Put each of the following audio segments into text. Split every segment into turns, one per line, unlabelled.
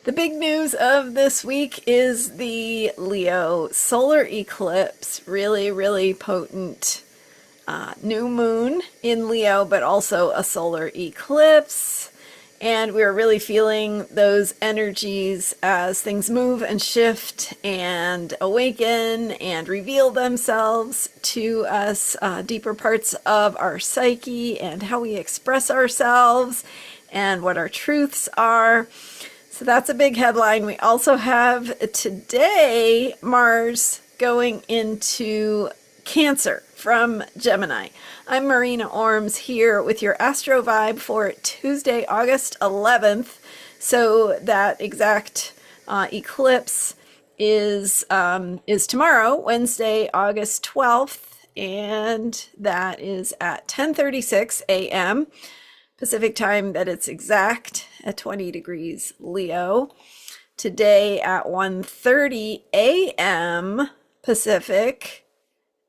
The big news of this week is the Leo solar eclipse. Really, really potent new moon in Leo, but also a solar eclipse. And we're really feeling those energies as things move and shift and awaken and reveal themselves to us, deeper parts of our psyche and how we express ourselves and what our truths are. So that's a big headline. We also have today Mars going into Cancer from Gemini. I'm Marina Orms here with your Astro Vibe for Tuesday, August 11th. So that exact eclipse is tomorrow, Wednesday, August 12th, and that is at 10:36 a.m. Pacific time. That it's exact at 20 degrees Leo. Today at 1:30 a.m. Pacific,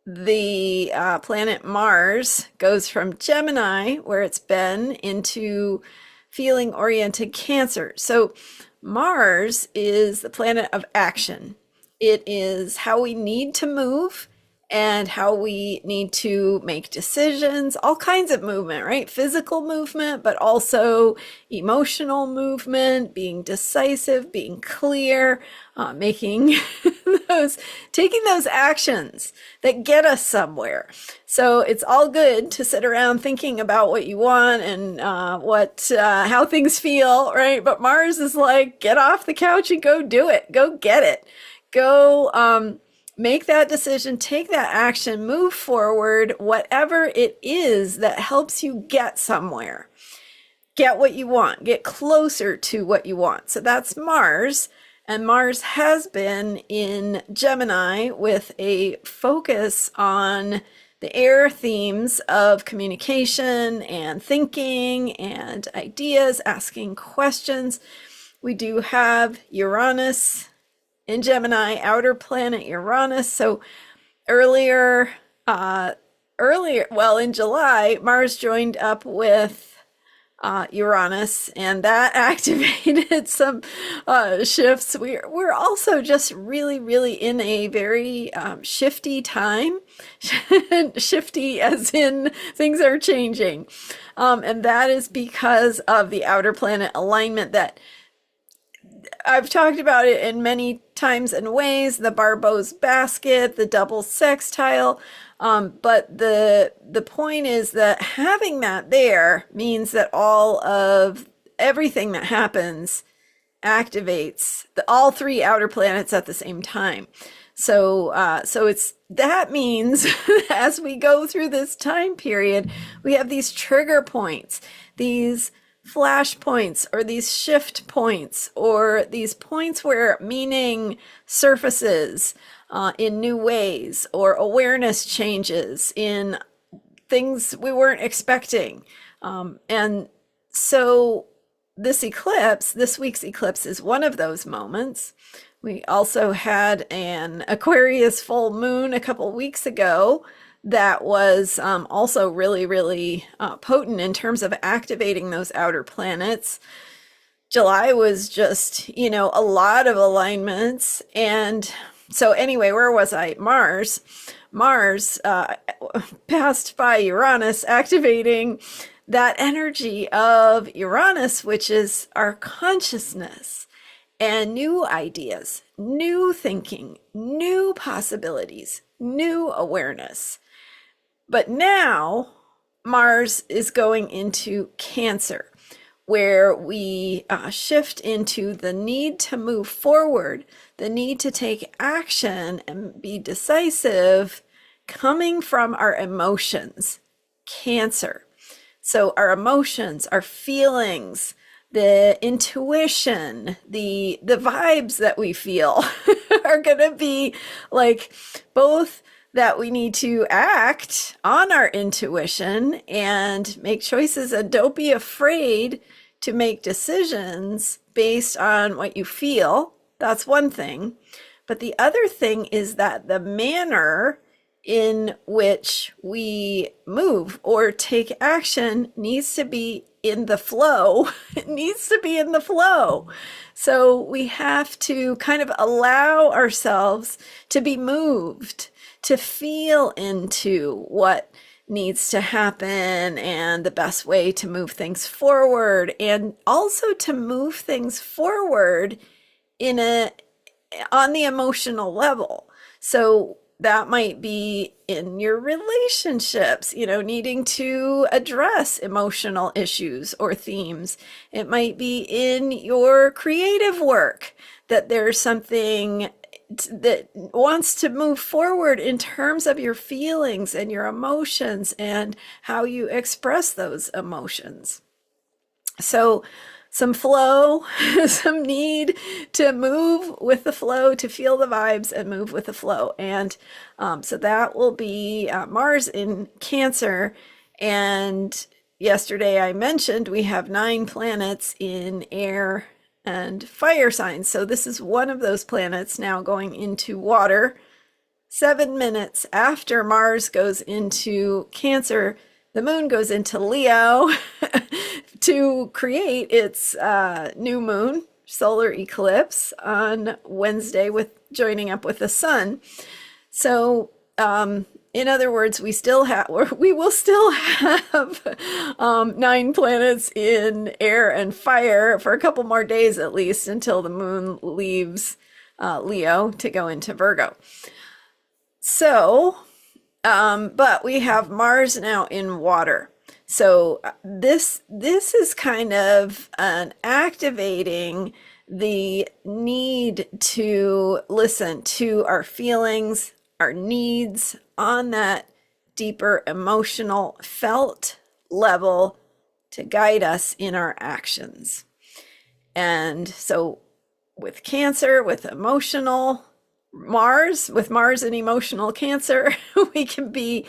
the planet Mars goes from Gemini, where it's been, into feeling-oriented Cancer. So Mars is the planet of action. It is how we need to move and how we need to make decisions, all kinds of movement, right? Physical movement, but also emotional movement, being decisive, being clear, making taking those actions that get us somewhere. So it's all good to sit around thinking about what you want and how things feel, right? But Mars is like, get off the couch and go do it. Go get it. Go, make that decision, take that action, move forward, whatever it is that helps you get somewhere. Get what you want, get closer to what you want. So that's Mars. And Mars has been in Gemini with a focus on the air themes of communication and thinking and ideas, asking questions. We do have Uranus in Gemini, outer planet Uranus. So earlier, in July, Mars joined up with Uranus, and that activated some shifts. We're also just really, really in a very shifty time. Shifty as in things are changing. And that is because of the outer planet alignment that I've talked about it in many times and ways, the Barbeau's basket, the double sextile. But the point is that having that there means that all of everything that happens activates all three outer planets at the same time. So that means as we go through this time period, we have these trigger points, these flash points, or these shift points, or these points where meaning surfaces in new ways, or awareness changes in things we weren't expecting. And so this week's eclipse is one of those moments. We also had an Aquarius full moon a couple weeks ago that was also really, really potent in terms of activating those outer planets. July was just, a lot of alignments. And so anyway, where was I? Mars passed by Uranus, activating that energy of Uranus, which is our consciousness and new ideas, new thinking, new possibilities, new awareness. But now Mars is going into Cancer, where we shift into the need to move forward, the need to take action and be decisive, coming from our emotions. Cancer. So our emotions, our feelings, the intuition, the vibes that we feel are going to be like both that we need to act on our intuition and make choices, and don't be afraid to make decisions based on what you feel. That's one thing. But the other thing is that the manner in which we move or take action needs to be in the flow. It needs to be in the flow. So we have to kind of allow ourselves to be moved, to feel into what needs to happen and the best way to move things forward, and also to move things forward on the emotional level. So that might be in your relationships, needing to address emotional issues or themes. It might be in your creative work that there's something that wants to move forward in terms of your feelings and your emotions and how you express those emotions. So some flow, some need to move with the flow, to feel the vibes and move with the flow. And so that will be Mars in Cancer. And yesterday I mentioned we have 9 planets in air and fire signs. So this is one of those planets now going into water. 7 minutes after Mars goes into Cancer, the moon goes into Leo to create its new moon, solar eclipse, on Wednesday, with joining up with the sun. So, in other words, we will still have 9 planets in air and fire for a couple more days at least, until the moon leaves Leo to go into Virgo. So, but we have Mars now in water. So this is kind of an activating the need to listen to our feelings, our needs on that deeper emotional felt level to guide us in our actions. And so with Cancer, with Mars and emotional Cancer, we can be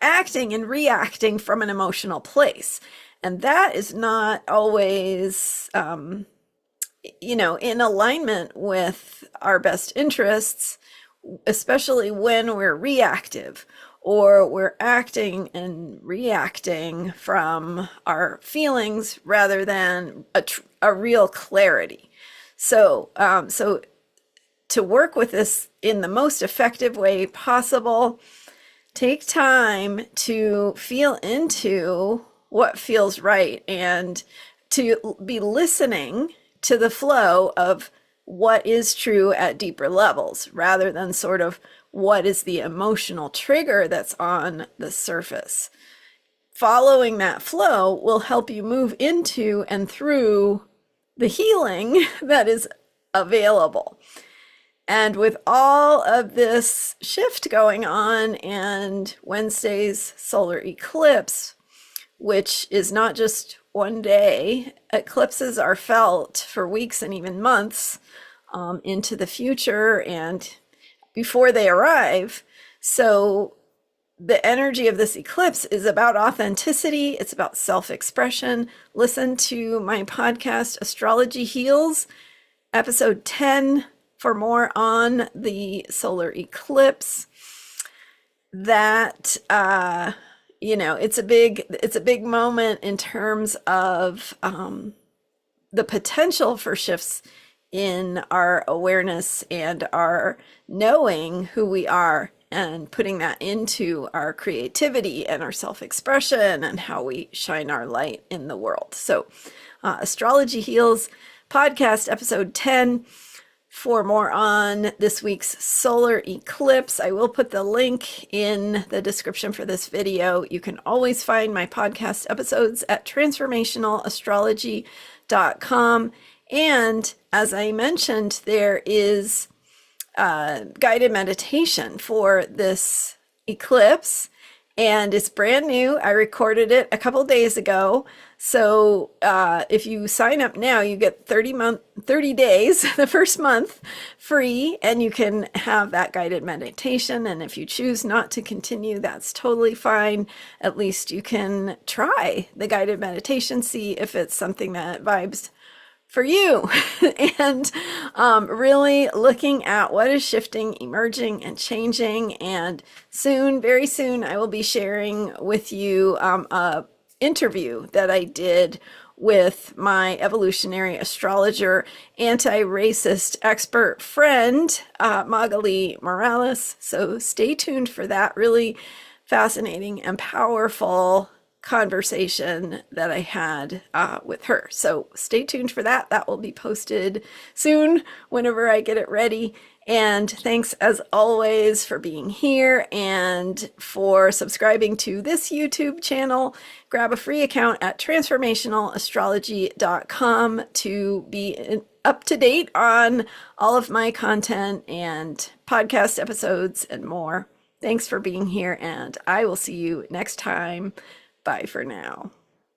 acting and reacting from an emotional place. And that is not always, in alignment with our best interests, especially when we're reactive or we're acting and reacting from our feelings rather than a real clarity. So to work with this in the most effective way possible, take time to feel into what feels right and to be listening to the flow of what is true at deeper levels, rather than sort of what is the emotional trigger that's on the surface. Following that flow will help you move into and through the healing that is available. And with all of this shift going on and Wednesday's solar eclipse, which is not just one day, eclipses are felt for weeks and even months into the future and before they arrive. So the energy of this eclipse is about authenticity. It's about self-expression. Listen to my podcast, Astrology Heals, episode 10, for more on the solar eclipse. That it's a big moment in terms of the potential for shifts in our awareness and our knowing who we are, and putting that into our creativity and our self-expression and how we shine our light in the world. So Astrology Heals podcast, episode 10. For more on this week's solar eclipse, I will put the link in the description for this video. You can always find my podcast episodes at transformationalastrology.com. And as I mentioned, there is guided meditation for this eclipse, and it's brand new. I recorded it a couple days ago. So if you sign up now, you get 30 days, the first month free, and you can have that guided meditation. And if you choose not to continue, that's totally fine. At least you can try the guided meditation, see if it's something that vibes for you. And really looking at what is shifting, emerging, and changing. And soon, very soon, I will be sharing with you a interview that I did with my evolutionary astrologer, anti-racist expert friend, Magali Morales. So stay tuned for that really fascinating and powerful conversation that I had with her. So stay tuned for that. That will be posted soon whenever I get it ready. And thanks as always for being here and for subscribing to this YouTube channel. Grab a free account at transformationalastrology.com to be up to date on all of my content and podcast episodes and more. Thanks for being here, and I will see you next time. Bye for now.